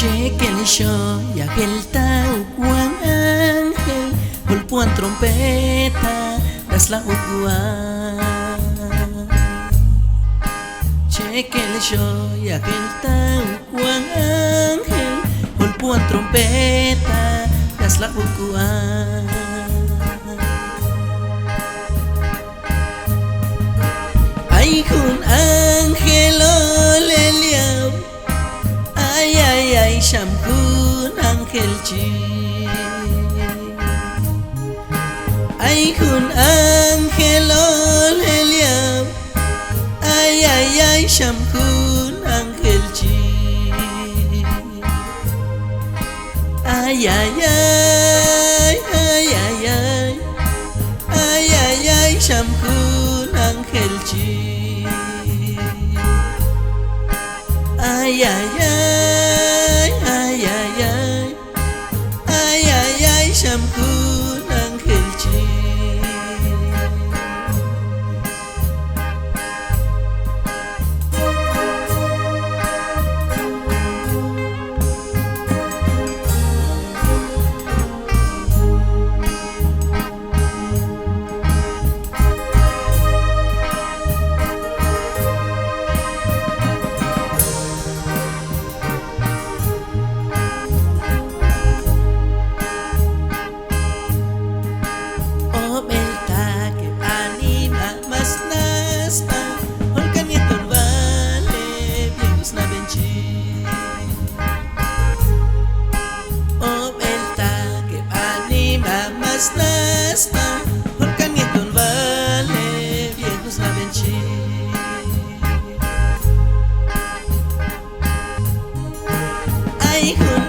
Chequel yo y aquel tau Juan Ángel golpean trompeta das la uguan. Chequel yo y aquel tau Juan Ángel golpean trompeta das la uguan. Ay Juan Ángel oleliao, ay ay ay Sham Juan Ángel chi. Ay Juan Ángel oleliao, ay ay ay Sham Juan Ángel chi. Ay ay ay ay ay ay ay ay ay Sham Juan Ángel chi. Ay ay ay ay ay ay ay ay ay Sham Juan Ángel chi. Nasma, Holkan Yeton vale, viejos la benchi. Ay Juan